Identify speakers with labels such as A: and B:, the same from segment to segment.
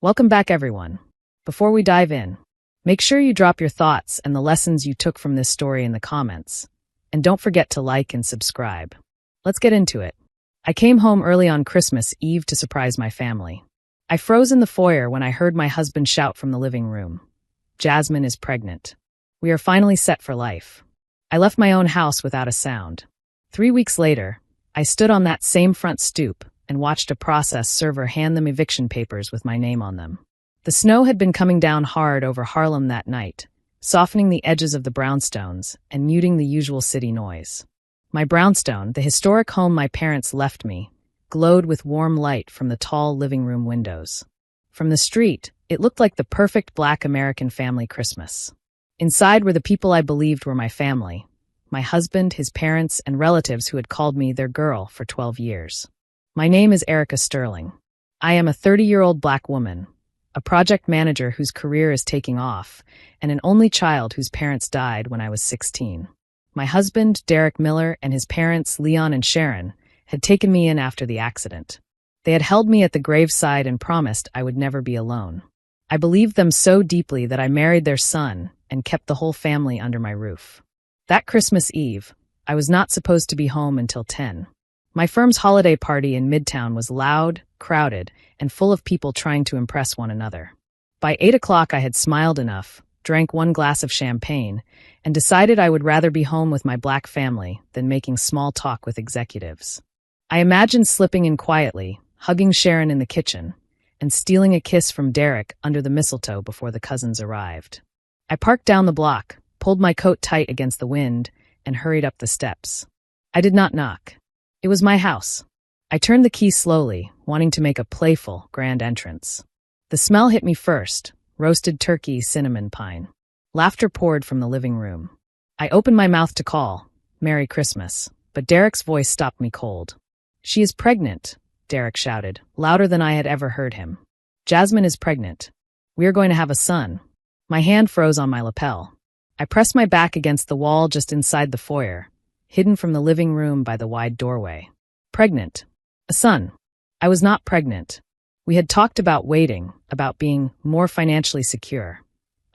A: Welcome back, everyone. Before we dive in, make sure you drop your thoughts and the lessons you took from this story in the comments. And don't forget to like and subscribe. Let's get into it. I came home early on Christmas Eve to surprise my family. I froze in the foyer when I heard my husband shout from the living room. Jasmine is pregnant. We are finally set for life. I left my own house without a sound. 3 weeks later, I stood on that same front stoop and watched a process server hand them eviction papers with my name on them. The snow had been coming down hard over Harlem that night, softening the edges of the brownstones and muting the usual city noise. My brownstone, the historic home my parents left me, glowed with warm light from the tall living room windows. From the street, it looked like the perfect Black American family Christmas. Inside were the people I believed were my family, my husband, his parents, and relatives who had called me their girl for 12 years. My name is Erica Sterling. I am a 30-year-old Black woman, a project manager whose career is taking off, and an only child whose parents died when I was 16. My husband, Derek Miller, and his parents, Leon and Sharon, had taken me in after the accident. They had held me at the graveside and promised I would never be alone. I believed them so deeply that I married their son and kept the whole family under my roof. That Christmas Eve, I was not supposed to be home until 10. My firm's holiday party in Midtown was loud, crowded, and full of people trying to impress one another. By 8 o'clock I had smiled enough, drank 1 glass of champagne, and decided I would rather be home with my Black family than making small talk with executives. I imagined slipping in quietly, hugging Sharon in the kitchen, and stealing a kiss from Derek under the mistletoe before the cousins arrived. I parked down the block, pulled my coat tight against the wind, and hurried up the steps. I did not knock. It was my house. I turned the key slowly, wanting to make a playful, grand entrance. The smell hit me first, roasted turkey, cinnamon pine. Laughter poured from the living room. I opened my mouth to call, "Merry Christmas," but Derek's voice stopped me cold. "She is pregnant," Derek shouted, louder than I had ever heard him. "Jasmine is pregnant. We are going to have a son." My hand froze on my lapel. I pressed my back against the wall just inside the foyer, hidden from the living room by the wide doorway. Pregnant. A son. I was not pregnant. We had talked about waiting, about being more financially secure,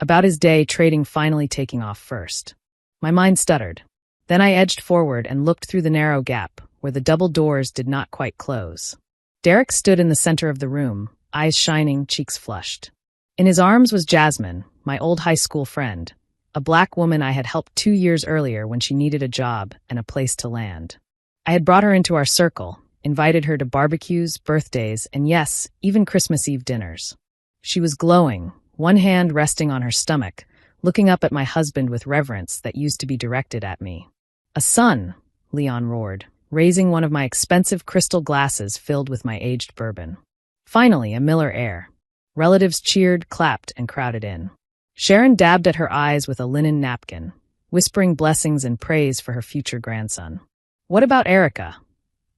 A: about his day trading finally taking off first. My mind stuttered. Then I edged forward and looked through the narrow gap, where the double doors did not quite close. Derek stood in the center of the room, eyes shining, cheeks flushed. In his arms was Jasmine, my old high school friend, a Black woman I had helped 2 years earlier when she needed a job and a place to land. I had brought her into our circle, invited her to barbecues, birthdays, and yes, even Christmas Eve dinners. She was glowing, one hand resting on her stomach, looking up at my husband with reverence that used to be directed at me. "A son," Leon roared, raising one of my expensive crystal glasses filled with my aged bourbon. Finally, a Miller air. Relatives cheered, clapped, and crowded in. Sharon dabbed at her eyes with a linen napkin, whispering blessings and praise for her future grandson. "What about Erica?"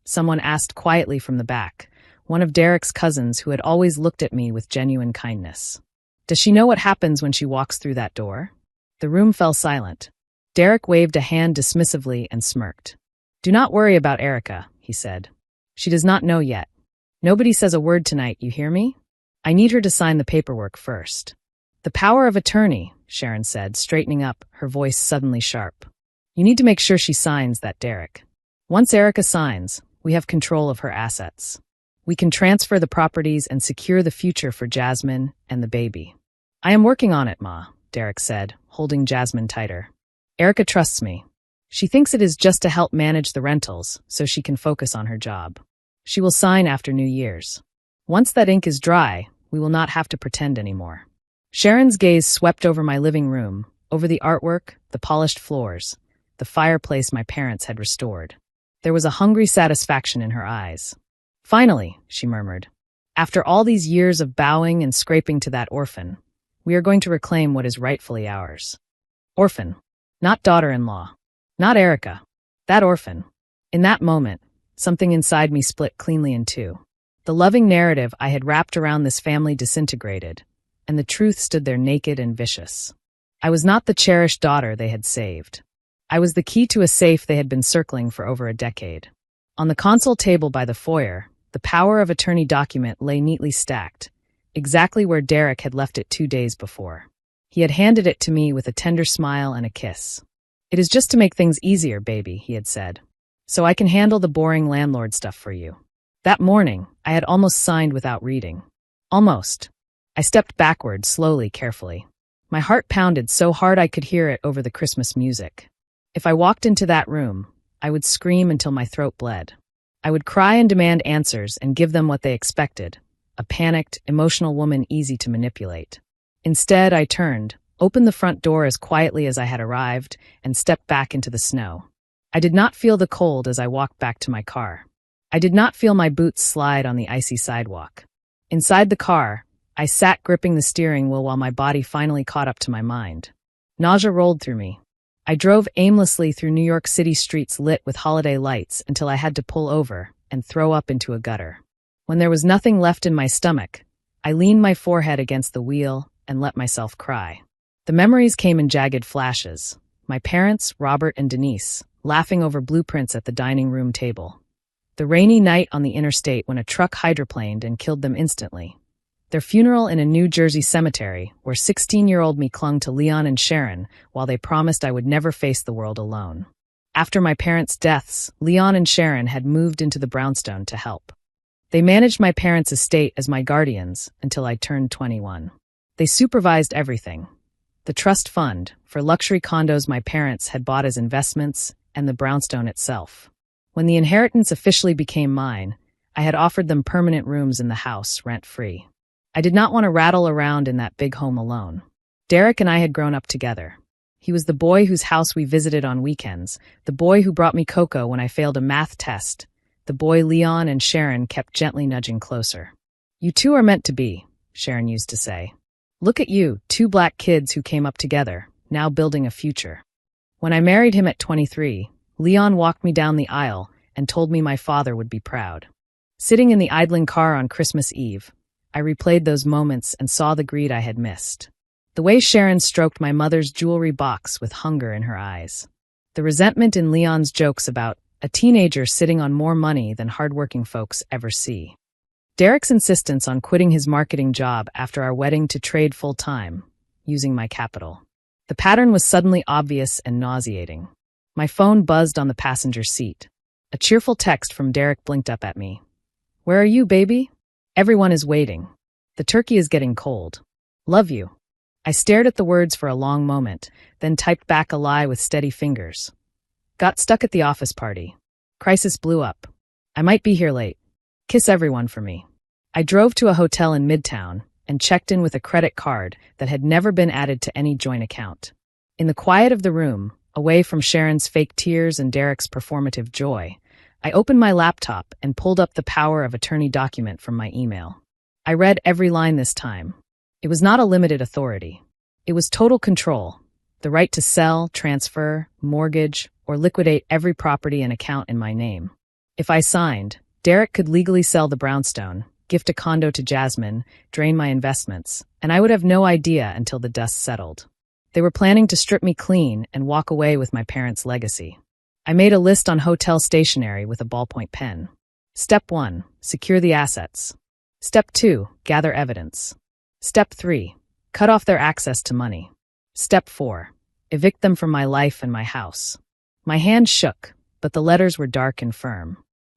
A: Someone asked quietly from the back, one of Derek's cousins who had always looked at me with genuine kindness. "Does she know what happens when she walks through that door?" The room fell silent. Derek waved a hand dismissively and smirked. "Do not worry about Erica," he said. "She does not know yet. Nobody says a word tonight, you hear me? I need her to sign the paperwork first." "The power of attorney," Sharon said, straightening up, her voice suddenly sharp. "You need to make sure she signs that, Derek. Once Erica signs, we have control of her assets. We can transfer the properties and secure the future for Jasmine and the baby." "I am working on it, Ma," Derek said, holding Jasmine tighter. "Erica trusts me. She thinks it is just to help manage the rentals so she can focus on her job. She will sign after New Year's. Once that ink is dry, we will not have to pretend anymore." Sharon's gaze swept over my living room, over the artwork, the polished floors, the fireplace my parents had restored. There was a hungry satisfaction in her eyes. "Finally," she murmured, "after all these years of bowing and scraping to that orphan, we are going to reclaim what is rightfully ours." Orphan. Not daughter-in-law. Not Erica. That orphan. In that moment, something inside me split cleanly in two. The loving narrative I had wrapped around this family disintegrated, and the truth stood there naked and vicious. I was not the cherished daughter they had saved. I was the key to a safe they had been circling for over a decade. On the console table by the foyer, the power of attorney document lay neatly stacked, exactly where Derek had left it 2 days before. He had handed it to me with a tender smile and a kiss. "It is just to make things easier, baby," he had said. "So I can handle the boring landlord stuff for you." That morning, I had almost signed without reading. Almost. I stepped backward, slowly, carefully. My heart pounded so hard I could hear it over the Christmas music. If I walked into that room, I would scream until my throat bled. I would cry and demand answers and give them what they expected, a panicked, emotional woman easy to manipulate. Instead, I turned, opened the front door as quietly as I had arrived, and stepped back into the snow. I did not feel the cold as I walked back to my car. I did not feel my boots slide on the icy sidewalk. Inside the car, I sat gripping the steering wheel while my body finally caught up to my mind. Nausea rolled through me. I drove aimlessly through New York City streets lit with holiday lights until I had to pull over and throw up into a gutter. When there was nothing left in my stomach, I leaned my forehead against the wheel and let myself cry. The memories came in jagged flashes. My parents, Robert and Denise, laughing over blueprints at the dining room table. The rainy night on the interstate when a truck hydroplaned and killed them instantly. Their funeral in a New Jersey cemetery where 16-year-old me clung to Leon and Sharon while they promised I would never face the world alone. After my parents' deaths, Leon and Sharon had moved into the brownstone to help. They managed my parents' estate as my guardians until I turned 21. They supervised everything. The trust fund for luxury condos my parents had bought as investments and the brownstone itself. When the inheritance officially became mine, I had offered them permanent rooms in the house, rent-free. I did not want to rattle around in that big home alone. Derek and I had grown up together. He was the boy whose house we visited on weekends, the boy who brought me cocoa when I failed a math test, the boy Leon and Sharon kept gently nudging closer. "You two are meant to be," Sharon used to say. "Look at you, two black kids who came up together, now building a future." When I married him at 23, Leon walked me down the aisle and told me my father would be proud. Sitting in the idling car on Christmas Eve, I replayed those moments and saw the greed I had missed. The way Sharon stroked my mother's jewelry box with hunger in her eyes. The resentment in Leon's jokes about a teenager sitting on more money than hardworking folks ever see. Derek's insistence on quitting his marketing job after our wedding to trade full-time, using my capital. The pattern was suddenly obvious and nauseating. My phone buzzed on the passenger seat. A cheerful text from Derek blinked up at me. "Where are you, baby? Everyone is waiting. The turkey is getting cold. Love you." I stared at the words for a long moment, then typed back a lie with steady fingers. "Got stuck at the office party. Crisis blew up. I might be here late. Kiss everyone for me." I drove to a hotel in Midtown and checked in with a credit card that had never been added to any joint account. In the quiet of the room, away from Sharon's fake tears and Derek's performative joy, I opened my laptop and pulled up the power of attorney document from my email. I read every line this time. It was not a limited authority. It was total control, the right to sell, transfer, mortgage, or liquidate every property and account in my name. If I signed, Derek could legally sell the brownstone, gift a condo to Jasmine, drain my investments, and I would have no idea until the dust settled. They were planning to strip me clean and walk away with my parents' legacy. I made a list on hotel stationery with a ballpoint pen. Step 1, secure the assets. Step 2, gather evidence. Step 3, cut off their access to money. Step 4, evict them from my life and my house. My hand shook, but the letters were dark and firm.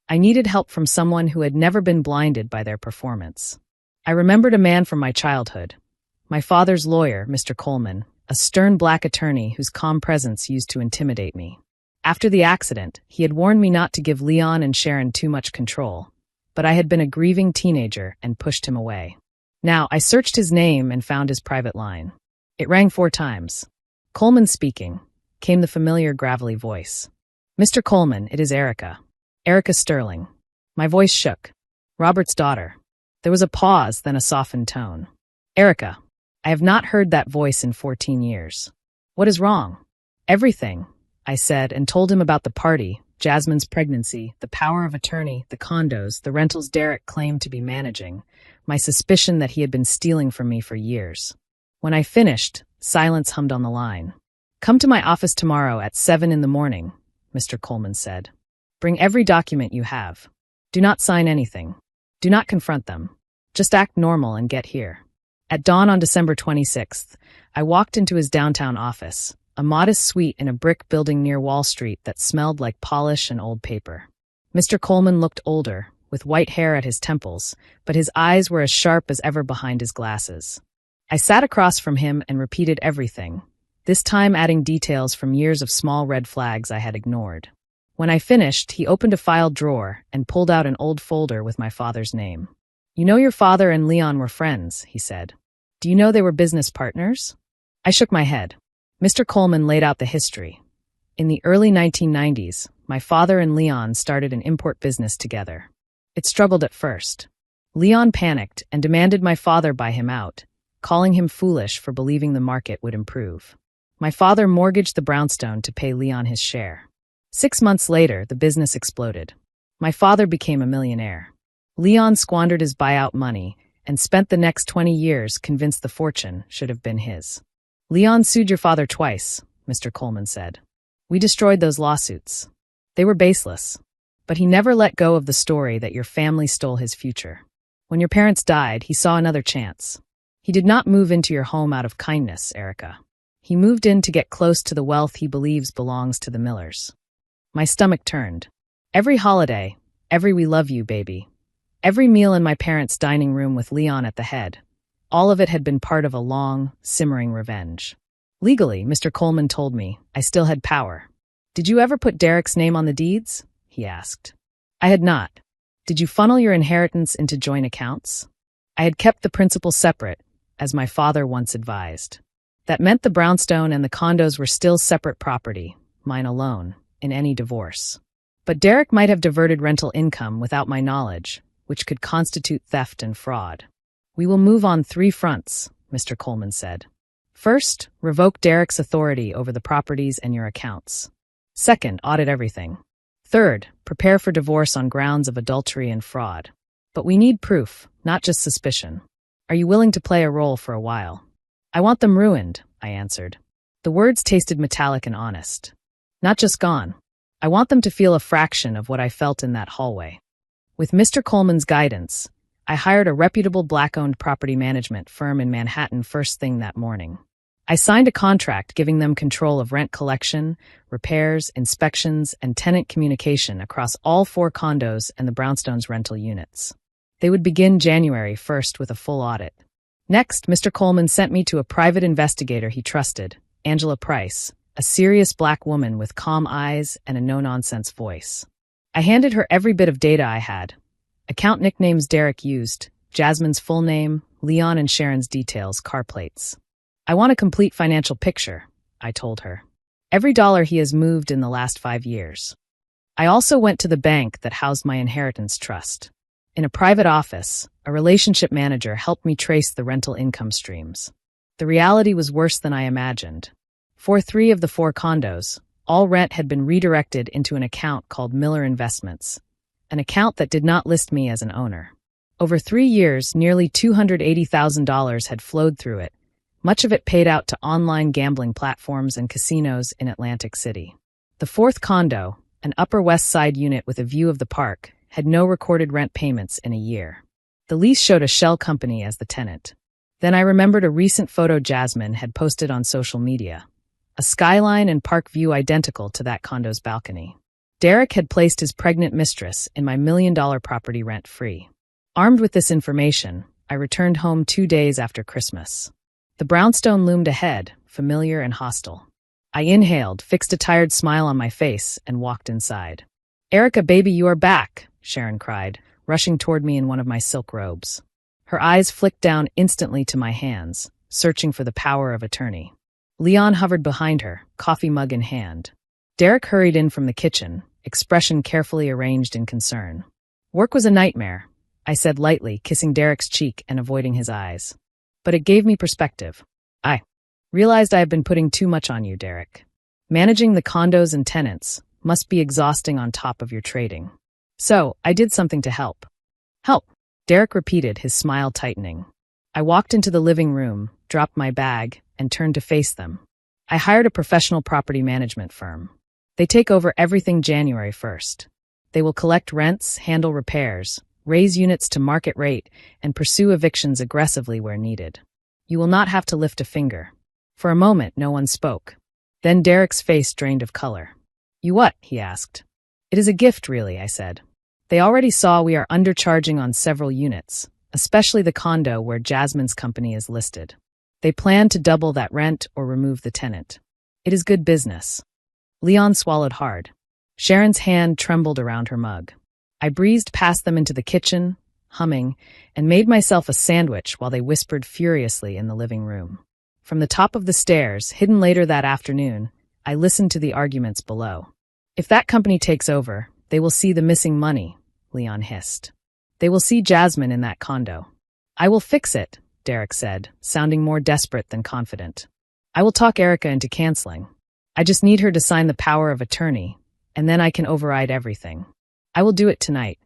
A: I needed help from someone who had never been blinded by their performance. I remembered a man from my childhood. My father's lawyer, Mr. Coleman, a stern black attorney whose calm presence used to intimidate me. After the accident, he had warned me not to give Leon and Sharon too much control, but I had been a grieving teenager and pushed him away. Now, I searched his name and found his private line. It rang 4 times. "Coleman speaking," came the familiar gravelly voice. "Mr. Coleman, it is Erica. Erica Sterling." My voice shook. "Robert's daughter." There was a pause, then a softened tone. "Erica, I have not heard that voice in 14 years. What is wrong?" "Everything," I said, and told him about the party, Jasmine's pregnancy, the power of attorney, the condos, the rentals Derek claimed to be managing, my suspicion that he had been stealing from me for years. When I finished, silence hummed on the line. "Come to my office tomorrow at 7 in the morning, Mr. Coleman said. "Bring every document you have. Do not sign anything. Do not confront them. Just act normal and get here. At dawn on December 26th, I walked into his downtown office, a modest suite in a brick building near Wall Street that smelled like polish and old paper. Mr. Coleman looked older, with white hair at his temples, but his eyes were as sharp as ever behind his glasses. I sat across from him and repeated everything, this time adding details from years of small red flags I had ignored. When I finished, he opened a file drawer and pulled out an old folder with my father's name. "You know your father and Leon were friends," he said. "Do you know they were business partners?" I shook my head. Mr. Coleman laid out the history. In the early 1990s, my father and Leon started an import business together. It struggled at first. Leon panicked and demanded my father buy him out, calling him foolish for believing the market would improve. My father mortgaged the brownstone to pay Leon his share. 6 months later, the business exploded. My father became a millionaire. Leon squandered his buyout money and spent the next 20 years convinced the fortune should have been his. "Leon sued your father twice," Mr. Coleman said. "We destroyed those lawsuits. They were baseless. But he never let go of the story that your family stole his future. When your parents died, he saw another chance. He did not move into your home out of kindness, Erica. He moved in to get close to the wealth he believes belongs to the Millers." My stomach turned. Every holiday, every "we love you, baby," every meal in my parents' dining room with Leon at the head, all of it had been part of a long, simmering revenge. Legally, Mr. Coleman told me, I still had power. "Did you ever put Derek's name on the deeds?" he asked. I had not. "Did you funnel your inheritance into joint accounts?" I had kept the principal separate, as my father once advised. That meant the brownstone and the condos were still separate property, mine alone, in any divorce. But Derek might have diverted rental income without my knowledge, which could constitute theft and fraud. "We will move on 3 fronts," Mr. Coleman said. "First, revoke Derek's authority over the properties and your accounts. Second, audit everything. Third, prepare for divorce on grounds of adultery and fraud. But we need proof, not just suspicion. Are you willing to play a role for a while?" "I want them ruined," I answered. The words tasted metallic and honest. Not just gone. I want them to feel a fraction of what I felt in that hallway. With Mr. Coleman's guidance, I hired a reputable Black-owned property management firm in Manhattan first thing that morning. I signed a contract giving them control of rent collection, repairs, inspections, and tenant communication across all 4 condos and the brownstone's rental units. They would begin January 1st with a full audit. Next, Mr. Coleman sent me to a private investigator he trusted, Angela Price, a serious Black woman with calm eyes and a no-nonsense voice. I handed her every bit of data I had. Account nicknames Derek used, Jasmine's full name, Leon and Sharon's details, car plates. "I want a complete financial picture," I told her. "Every dollar he has moved in the last 5 years." I also went to the bank that housed my inheritance trust. In a private office, a relationship manager helped me trace the rental income streams. The reality was worse than I imagined. For 3 of the 4 condos, all rent had been redirected into an account called Miller Investments, an account that did not list me as an owner. Over 3 years, nearly $280,000 had flowed through it, much of it paid out to online gambling platforms and casinos in Atlantic City. The 4th condo, an Upper West Side unit with a view of the park, had no recorded rent payments in a year. The lease showed a shell company as the tenant. Then I remembered a recent photo Jasmine had posted on social media. A skyline and park view identical to that condo's balcony. Derek had placed his pregnant mistress in my $1 million property rent-free. Armed with this information, I returned home 2 days after Christmas. The brownstone loomed ahead, familiar and hostile. I inhaled, fixed a tired smile on my face, and walked inside. "Erica, baby, you are back," Sharon cried, rushing toward me in one of my silk robes. Her eyes flicked down instantly to my hands, searching for the power of attorney. Leon hovered behind her, coffee mug in hand. Derek hurried in from the kitchen, expression carefully arranged in concern. "Work was a nightmare," I said lightly, kissing Derek's cheek and avoiding his eyes. "But it gave me perspective. I realized I have been putting too much on you, Derek. Managing the condos and tenants must be exhausting on top of your trading. So, I did something to help." "Help," Derek repeated, his smile tightening. I walked into the living room, dropped my bag, and turned to face them. I hired a professional property management firm. They take over everything January 1st. They will collect rents, handle repairs, raise units to market rate, and pursue evictions aggressively where needed. You will not have to lift a finger. For a moment, no one spoke. Then Derek's face drained of color. You what? He asked. It is a gift, really, I said. They already saw we are undercharging on several units, especially the condo where Jasmine's company is listed. They plan to double that rent or remove the tenant. It is good business. Leon swallowed hard. Sharon's hand trembled around her mug. I breezed past them into the kitchen, humming, and made myself a sandwich while they whispered furiously in the living room. From the top of the stairs, hidden later that afternoon, I listened to the arguments below. If that company takes over, they will see the missing money, Leon hissed. They will see Jasmine in that condo. I will fix it, Derek said, sounding more desperate than confident. I will talk Erica into canceling. I just need her to sign the power of attorney, and then I can override everything. I will do it tonight.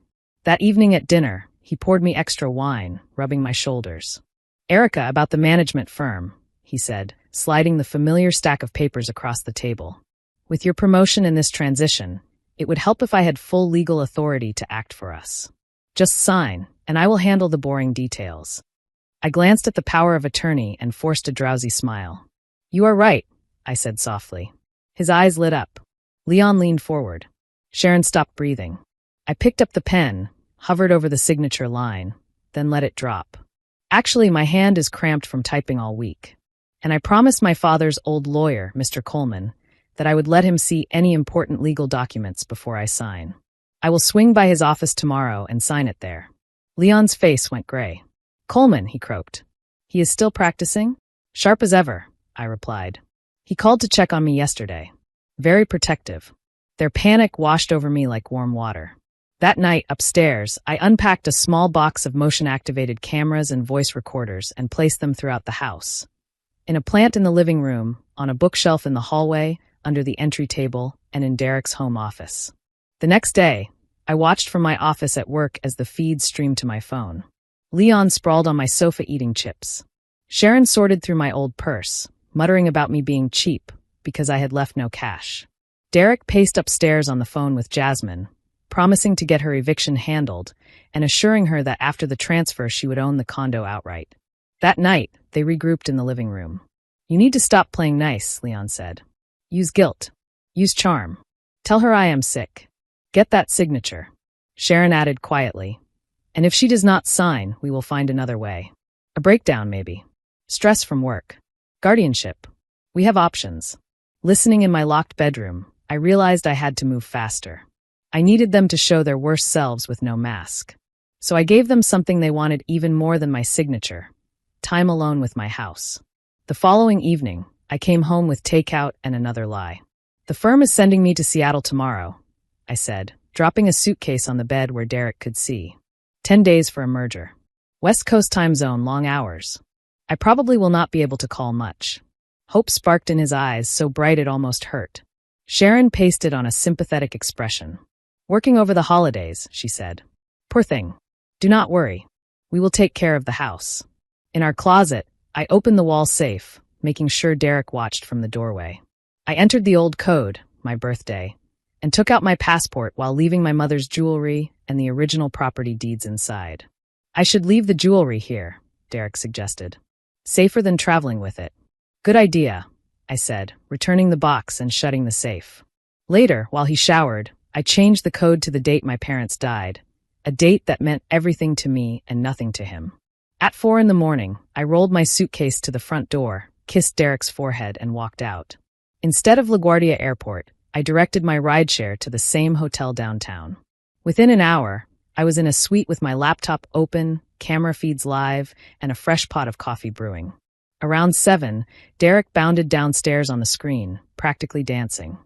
A: That evening at dinner, he poured me extra wine, rubbing my shoulders. Erica, about the management firm, he said, sliding the familiar stack of papers across the table. With your promotion in this transition, it would help if I had full legal authority to act for us. Just sign, and I will handle the boring details. I glanced at the power of attorney and forced a drowsy smile. You are right, I said softly. His eyes lit up. Leon leaned forward. Sharon stopped breathing. I picked up the pen, hovered over the signature line, then let it drop. Actually, my hand is cramped from typing all week. And I promised my father's old lawyer, Mr. Coleman, that I would let him see any important legal documents before I sign. I will swing by his office tomorrow and sign it there. Leon's face went gray. Coleman, he croaked. He is still practicing? Sharp as ever, I replied. He called to check on me yesterday. Very protective. Their panic washed over me like warm water. That night, upstairs, I unpacked a small box of motion-activated cameras and voice recorders and placed them throughout the house. In a plant in the living room, on a bookshelf in the hallway, under the entry table, and in Derek's home office. The next day, I watched from my office at work as the feed streamed to my phone. Leon sprawled on my sofa eating chips. Sharon sorted through my old purse, muttering about me being cheap because I had left no cash. Derek paced upstairs on the phone with Jasmine, promising to get her eviction handled and assuring her that after the transfer she would own the condo outright. That night, they regrouped in the living room. You need to stop playing nice, Leon said. Use guilt. Use charm. Tell her I am sick. Get that signature. Sharon added quietly. And if she does not sign, we will find another way. A breakdown, maybe. Stress from work. Guardianship. We have options. Listening in my locked bedroom, I realized I had to move faster. I needed them to show their worst selves with no mask. So I gave them something they wanted even more than my signature. Time alone with my house. The following evening, I came home with takeout and another lie. The firm is sending me to Seattle tomorrow, I said, dropping a suitcase on the bed where Derek could see. 10 days for a merger. West Coast time zone, long hours. I probably will not be able to call much. Hope sparked in his eyes, so bright it almost hurt. Sharon pasted on a sympathetic expression. Working over the holidays, she said. Poor thing. Do not worry. We will take care of the house. In our closet, I opened the wall safe, making sure Derek watched from the doorway. I entered the old code, my birthday, and took out my passport while leaving my mother's jewelry and the original property deeds inside. I should leave the jewelry here, Derek suggested. Safer than traveling with it. Good idea, I said, returning the box and shutting the safe. Later, while he showered, I changed the code to the date my parents died, a date that meant everything to me and nothing to him. At 4 a.m, I rolled my suitcase to the front door, kissed Derek's forehead, and walked out. Instead of LaGuardia Airport, I directed my rideshare to the same hotel downtown. Within an hour, I was in a suite with my laptop open, camera feeds live, and a fresh pot of coffee brewing. Around 7, Derek bounded downstairs on the screen, practically dancing.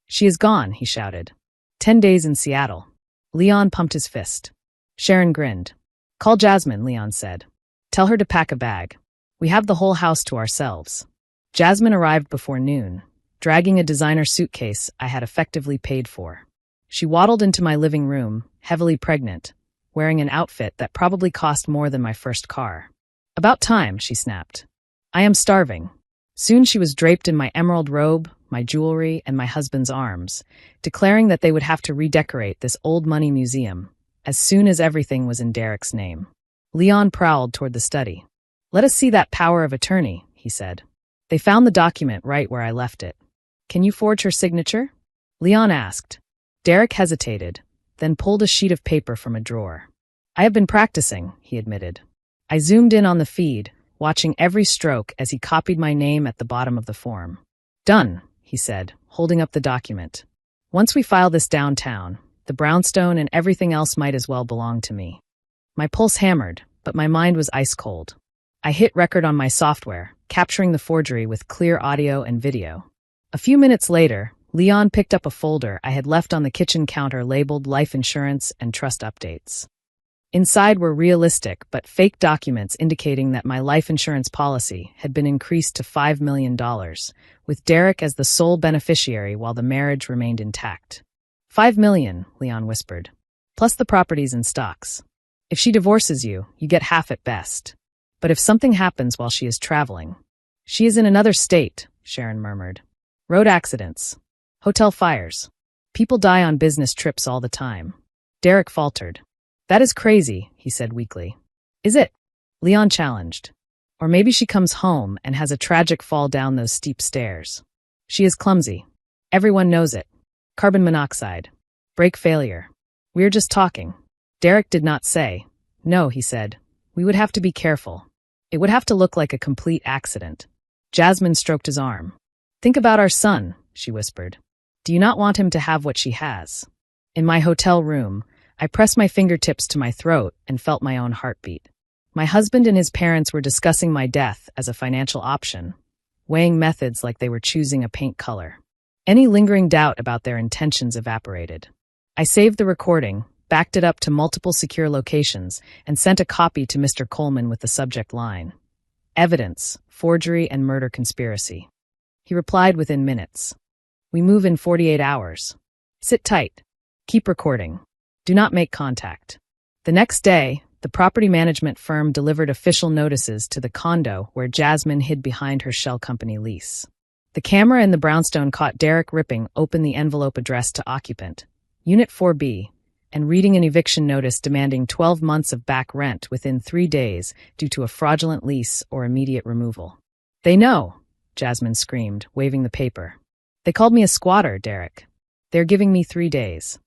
A: She is gone, he shouted. 10 days in Seattle. Leon pumped his fist. Sharon grinned. Call Jasmine, Leon said. Tell her to pack a bag. We have the whole house to ourselves. Jasmine arrived before noon, dragging a designer suitcase I had effectively paid for. She waddled into my living room, heavily pregnant, wearing an outfit that probably cost more than my first car. About time, she snapped. I am starving. Soon she was draped in my emerald robe, my jewelry, and my husband's arms, declaring that they would have to redecorate this old money museum, as soon as everything was in Derek's name. Leon prowled toward the study. "Let us see that power of attorney," he said. They found the document right where I left it. "Can you forge her signature?" Leon asked. Derek hesitated, then pulled a sheet of paper from a drawer. "I have been practicing," he admitted. I zoomed in on the feed, watching every stroke as he copied my name at the bottom of the form. "Done," he said, holding up the document. "Once we file this downtown, the brownstone and everything else might as well belong to me." My pulse hammered, but my mind was ice cold. I hit record on my software, capturing the forgery with clear audio and video. A few minutes later, Leon picked up a folder I had left on the kitchen counter labeled Life Insurance and Trust Updates. Inside were realistic but fake documents indicating that my life insurance policy had been increased to $5 million, with Derek as the sole beneficiary while the marriage remained intact. $5 million, Leon whispered, plus the properties and stocks. If she divorces you, you get half at best. But if something happens while she is traveling... She is in another state, Sharon murmured. Road accidents. Hotel fires. People die on business trips all the time. Derek faltered. That is crazy, he said weakly. Is it? Leon challenged. Or maybe she comes home and has a tragic fall down those steep stairs. She is clumsy. Everyone knows it. Carbon monoxide. Brake failure. We're just talking. Derek did not say. No, he said. We would have to be careful. It would have to look like a complete accident. Jasmine stroked his arm. Think about our son, she whispered. Do you not want him to have what she has? In my hotel room, I pressed my fingertips to my throat and felt my own heartbeat. My husband and his parents were discussing my death as a financial option, weighing methods like they were choosing a paint color. Any lingering doubt about their intentions evaporated. I saved the recording, backed it up to multiple secure locations, and sent a copy to Mr. Coleman with the subject line, Evidence, Forgery and Murder Conspiracy. He replied within minutes. We move in 48 hours. Sit tight. Keep recording. Do not make contact. The next day, the property management firm delivered official notices to the condo where Jasmine hid behind her shell company lease. The camera in the brownstone caught Derek ripping open the envelope addressed to occupant, Unit 4B, and reading an eviction notice demanding 12 months of back rent within 3 days due to a fraudulent lease or immediate removal. They know, Jasmine screamed, waving the paper. They called me a squatter, Derek. They're giving me 3 days.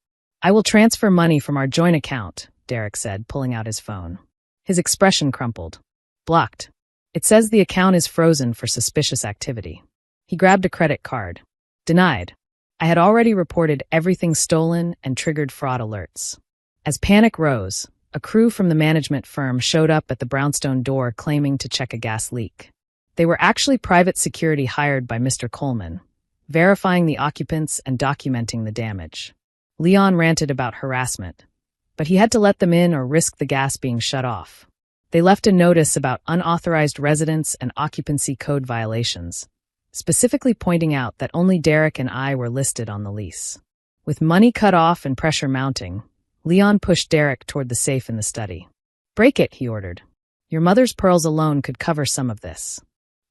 A: I will transfer money from our joint account, Derek said, pulling out his phone. His expression crumpled. Blocked. It says the account is frozen for suspicious activity. He grabbed a credit card. Denied. I had already reported everything stolen and triggered fraud alerts. As panic rose, a crew from the management firm showed up at the brownstone door claiming to check a gas leak. They were actually private security hired by Mr. Coleman, verifying the occupants and documenting the damage. Leon ranted about harassment, but he had to let them in or risk the gas being shut off. They left a notice about unauthorized residence and occupancy code violations, specifically pointing out that only Derek and I were listed on the lease. With money cut off and pressure mounting, Leon pushed Derek toward the safe in the study. Break it, he ordered. Your mother's pearls alone could cover some of this.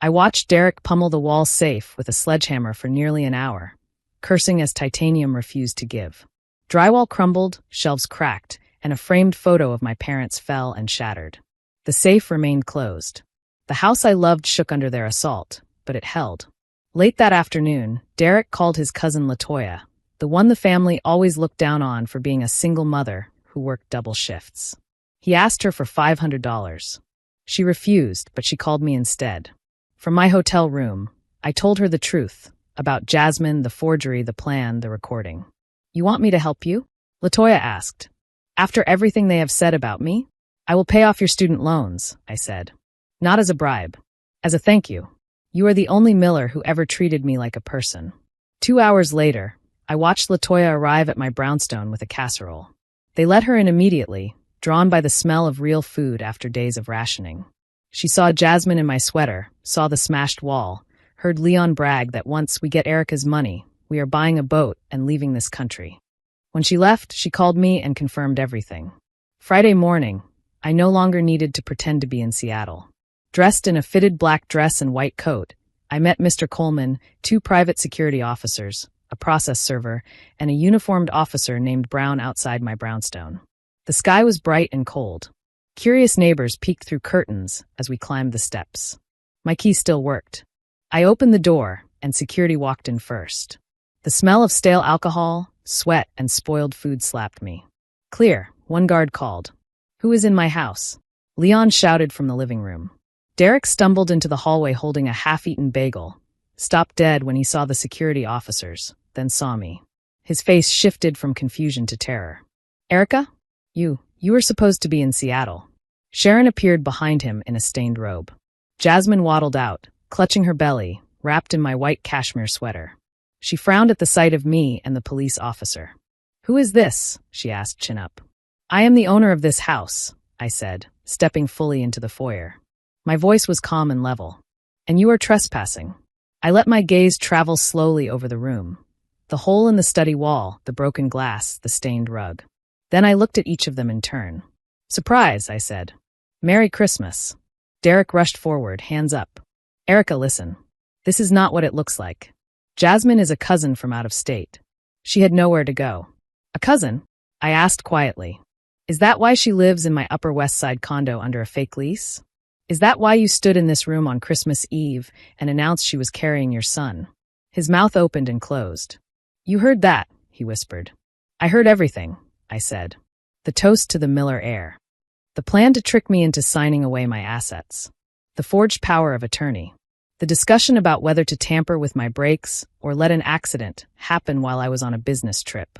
A: I watched Derek pummel the wall safe with a sledgehammer for nearly an hour, cursing as titanium refused to give. Drywall crumbled, shelves cracked, and a framed photo of my parents fell and shattered. The safe remained closed. The house I loved shook under their assault, but it held. Late that afternoon, Derek called his cousin LaToya, the one the family always looked down on for being a single mother who worked double shifts. He asked her for $500. She refused, but she called me instead. From my hotel room, I told her the truth about Jasmine, the forgery, the plan, the recording. You want me to help you? LaToya asked. After everything they have said about me? I will pay off your student loans, I said. Not as a bribe. As a thank you. You are the only miller who ever treated me like a person. 2 hours later, I watched LaToya arrive at my brownstone with a casserole. They let her in immediately, drawn by the smell of real food after days of rationing. She saw Jasmine in my sweater, saw the smashed wall, heard Leon brag that once we get Erica's money, we are buying a boat and leaving this country. When she left, she called me and confirmed everything. Friday morning, I no longer needed to pretend to be in Seattle. Dressed in a fitted black dress and white coat, I met Mr. Coleman, 2 private security officers, a process server, and a uniformed officer named Brown outside my brownstone. The sky was bright and cold. Curious neighbors peeked through curtains as we climbed the steps. My key still worked. I opened the door, and security walked in first. The smell of stale alcohol, sweat, and spoiled food slapped me. "Clear," one guard called. "Who is in my house?" Leon shouted from the living room. Derek stumbled into the hallway holding a half-eaten bagel, stopped dead when he saw the security officers, then saw me. His face shifted from confusion to terror. "Erica? You were supposed to be in Seattle." Sharon appeared behind him in a stained robe. Jasmine waddled out, clutching her belly, wrapped in my white cashmere sweater. She frowned at the sight of me and the police officer. "Who is this?" she asked, chin up. "I am the owner of this house," I said, stepping fully into the foyer. My voice was calm and level. "And you are trespassing." I let my gaze travel slowly over the room. The hole in the study wall, the broken glass, the stained rug. Then I looked at each of them in turn. "Surprise," I said. "Merry Christmas." Derek rushed forward, hands up. "Erica, listen. This is not what it looks like. Jasmine is a cousin from out of state. She had nowhere to go." "A cousin?" I asked quietly. "Is that why she lives in my Upper West Side condo under a fake lease? Is that why you stood in this room on Christmas Eve and announced she was carrying your son?" His mouth opened and closed. "You heard that," he whispered. "I heard everything," I said. The toast to the Miller heir. The plan to trick me into signing away my assets. The forged power of attorney. The discussion about whether to tamper with my brakes or let an accident happen while I was on a business trip.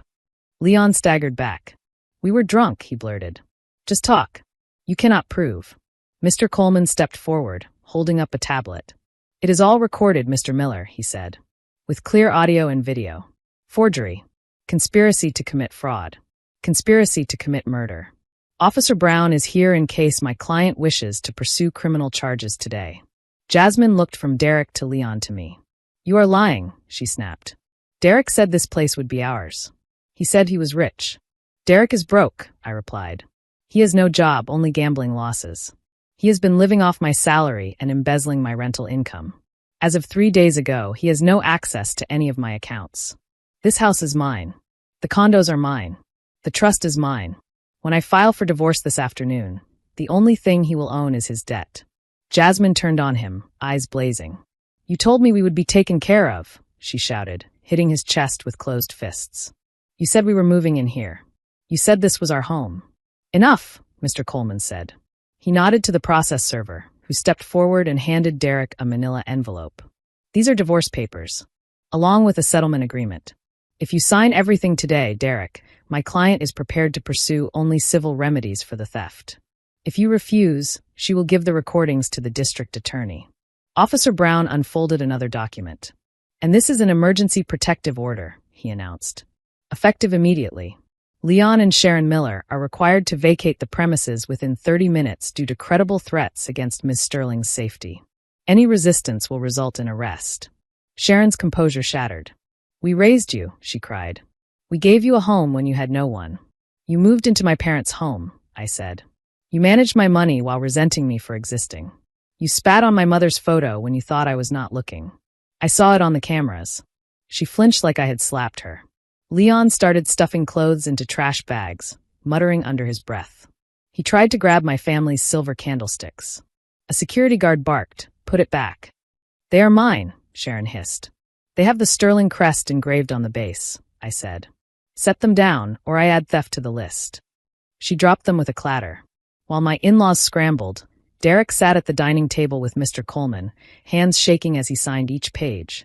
A: Leon staggered back. "We were drunk," he blurted. "Just talk. You cannot prove." Mr. Coleman stepped forward, holding up a tablet. "It is all recorded, Mr. Miller," he said, "with clear audio and video. Forgery. Conspiracy to commit fraud. Conspiracy to commit murder. Officer Brown is here in case my client wishes to pursue criminal charges today." Jasmine looked from Derek to Leon to me. "You are lying," she snapped. "Derek said this place would be ours. He said he was rich." "Derek is broke," I replied. "He has no job, only gambling losses. He has been living off my salary and embezzling my rental income. As of 3 days ago, he has no access to any of my accounts. This house is mine. The condos are mine. The trust is mine. When I file for divorce this afternoon, the only thing he will own is his debt." Jasmine turned on him, eyes blazing. "You told me we would be taken care of," she shouted, hitting his chest with closed fists. "You said we were moving in here. You said this was our home." "Enough," Mr. Coleman said. He nodded to the process server, who stepped forward and handed Derek a manila envelope. "These are divorce papers, along with a settlement agreement. If you sign everything today, Derek, my client is prepared to pursue only civil remedies for the theft. If you refuse, she will give the recordings to the district attorney." Officer Brown unfolded another document. "And this is an emergency protective order," he announced. "Effective immediately. Leon and Sharon Miller are required to vacate the premises within 30 minutes due to credible threats against Ms. Sterling's safety. Any resistance will result in arrest." Sharon's composure shattered. "We raised you," she cried. "We gave you a home when you had no one. You moved into my parents' home," I said. "You managed my money while resenting me for existing. You spat on my mother's photo when you thought I was not looking. I saw it on the cameras." She flinched like I had slapped her. Leon started stuffing clothes into trash bags, muttering under his breath. He tried to grab my family's silver candlesticks. A security guard barked, "Put it back." "They are mine," Sharon hissed. "They have the Sterling crest engraved on the base," I said. "Set them down, or I add theft to the list." She dropped them with a clatter. While my in-laws scrambled, Derek sat at the dining table with Mr. Coleman, hands shaking as he signed each page.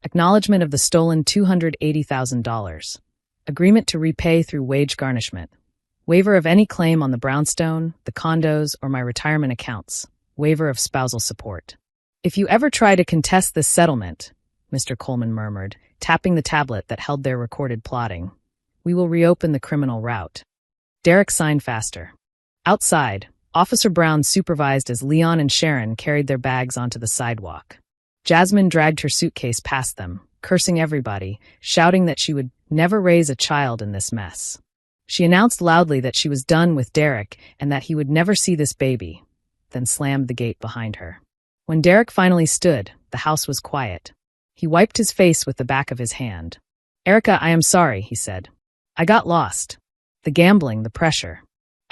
A: Acknowledgement of the stolen $280,000. Agreement to repay through wage garnishment. Waiver of any claim on the brownstone, the condos, or my retirement accounts. Waiver of spousal support. "If you ever try to contest this settlement," Mr. Coleman murmured, tapping the tablet that held their recorded plotting, "we will reopen the criminal route." Derek signed faster. Outside, Officer Brown supervised as Leon and Sharon carried their bags onto the sidewalk. Jasmine dragged her suitcase past them, cursing everybody, shouting that she would never raise a child in this mess. She announced loudly that she was done with Derek and that he would never see this baby, then slammed the gate behind her. When Derek finally stood, the house was quiet. He wiped his face with the back of his hand. "Erica, I am sorry," he said. "I got lost. The gambling, the pressure.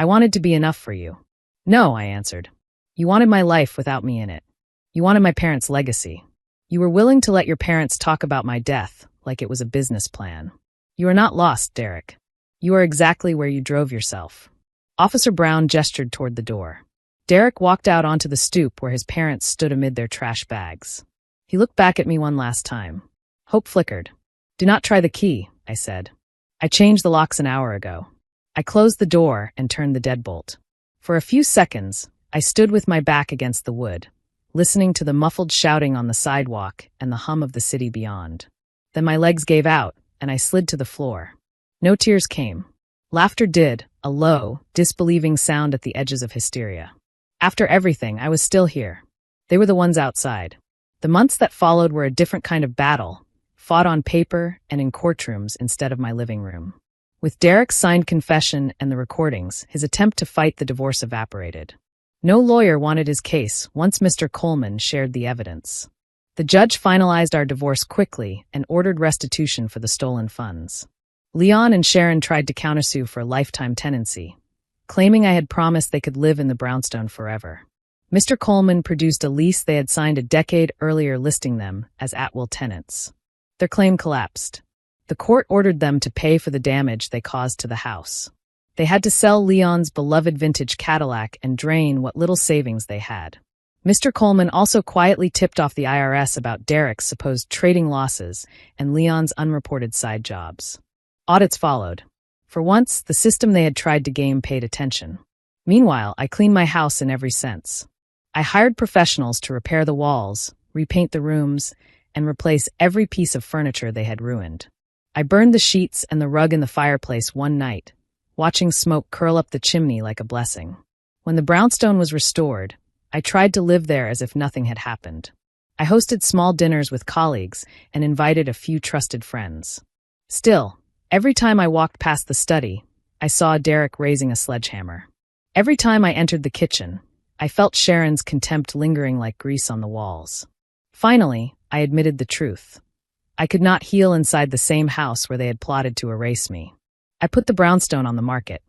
A: I wanted to be enough for you. No, I answered. You wanted my life without me in it. You wanted my parents' legacy. You were willing to let your parents talk about my death like it was a business plan. You are not lost, Derek. You are exactly where you drove yourself. Officer Brown gestured toward the door. Derek walked out onto the stoop where his parents stood amid their trash bags. He looked back at me one last time. Hope flickered. Do not try the key, I said. I changed the locks an hour ago. I closed the door and turned the deadbolt. For a few seconds, I stood with my back against the wood, listening to the muffled shouting on the sidewalk and the hum of the city beyond. Then my legs gave out, and I slid to the floor. No tears came. Laughter did, a low, disbelieving sound at the edges of hysteria. After everything, I was still here. They were the ones outside. The months that followed were a different kind of battle, fought on paper and in courtrooms instead of my living room. With Derek's signed confession and the recordings, his attempt to fight the divorce evaporated. No lawyer wanted his case once Mr. Coleman shared the evidence. The judge finalized our divorce quickly and ordered restitution for the stolen funds. Leon and Sharon tried to countersue for lifetime tenancy, claiming I had promised they could live in the brownstone forever. Mr. Coleman produced a lease they had signed a decade earlier listing them as at-will tenants. Their claim collapsed. The court ordered them to pay for the damage they caused to the house. They had to sell Leon's beloved vintage Cadillac and drain what little savings they had. Mr. Coleman also quietly tipped off the IRS about Derek's supposed trading losses and Leon's unreported side jobs. Audits followed. For once, the system they had tried to game paid attention. Meanwhile, I cleaned my house in every sense. I hired professionals to repair the walls, repaint the rooms, and replace every piece of furniture they had ruined. I burned the sheets and the rug in the fireplace one night, watching smoke curl up the chimney like a blessing. When the brownstone was restored, I tried to live there as if nothing had happened. I hosted small dinners with colleagues and invited a few trusted friends. Still, every time I walked past the study, I saw Derek raising a sledgehammer. Every time I entered the kitchen, I felt Sharon's contempt lingering like grease on the walls. Finally, I admitted the truth. I could not heal inside the same house where they had plotted to erase me. I put the brownstone on the market.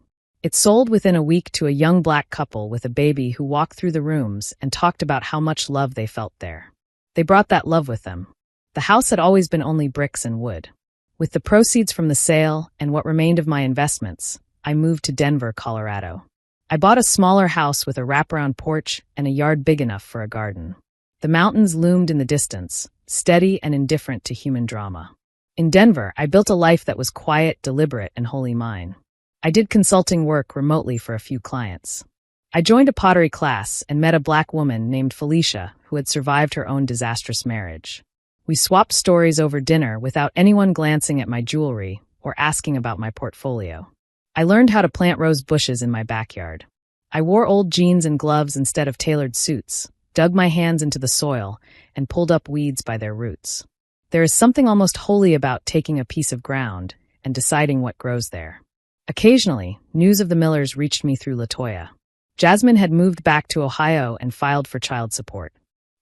A: It sold within a week to a young black couple with a baby who walked through the rooms and talked about how much love they felt there. They brought that love with them. The house had always been only bricks and wood. With the proceeds from the sale and what remained of my investments, I moved to Denver, Colorado. I bought a smaller house with a wraparound porch and a yard big enough for a garden. The mountains loomed in the distance, steady and indifferent to human drama. In Denver, I built a life that was quiet, deliberate, and wholly mine. I did consulting work remotely for a few clients. I joined a pottery class and met a black woman named Felicia who had survived her own disastrous marriage. We swapped stories over dinner without anyone glancing at my jewelry or asking about my portfolio. I learned how to plant rose bushes in my backyard. I wore old jeans and gloves instead of tailored suits, dug my hands into the soil, and pulled up weeds by their roots. There is something almost holy about taking a piece of ground and deciding what grows there. Occasionally, news of the Millers reached me through LaToya. Jasmine had moved back to Ohio and filed for child support.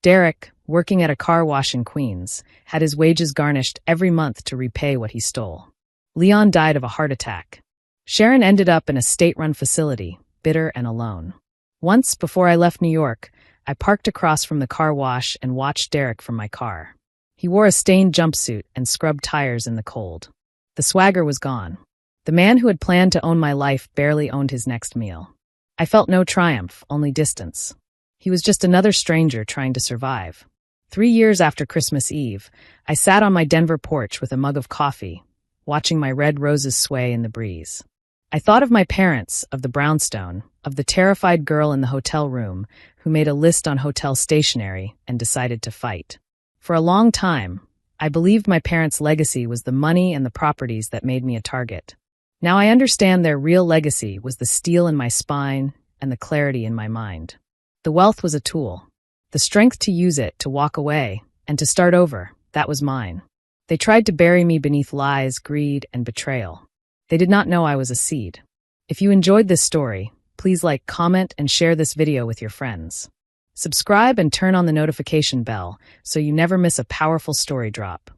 A: Derek, working at a car wash in Queens, had his wages garnished every month to repay what he stole. Leon died of a heart attack. Sharon ended up in a state-run facility, bitter and alone. Once, before I left New York, I parked across from the car wash and watched Derek from my car. He wore a stained jumpsuit and scrubbed tires in the cold. The swagger was gone. The man who had planned to own my life barely owned his next meal. I felt no triumph, only distance. He was just another stranger trying to survive. 3 years after Christmas Eve, I sat on my Denver porch with a mug of coffee, watching my red roses sway in the breeze. I thought of my parents, of the brownstone, of the terrified girl in the hotel room who made a list on hotel stationery and decided to fight. For a long time, I believed my parents' legacy was the money and the properties that made me a target. Now I understand their real legacy was the steel in my spine and the clarity in my mind. The wealth was a tool. The strength to use it, to walk away, and to start over, that was mine. They tried to bury me beneath lies, greed, and betrayal. They did not know I was a seed. If you enjoyed this story, please like, comment, and share this video with your friends. Subscribe and turn on the notification bell so you never miss a powerful story drop.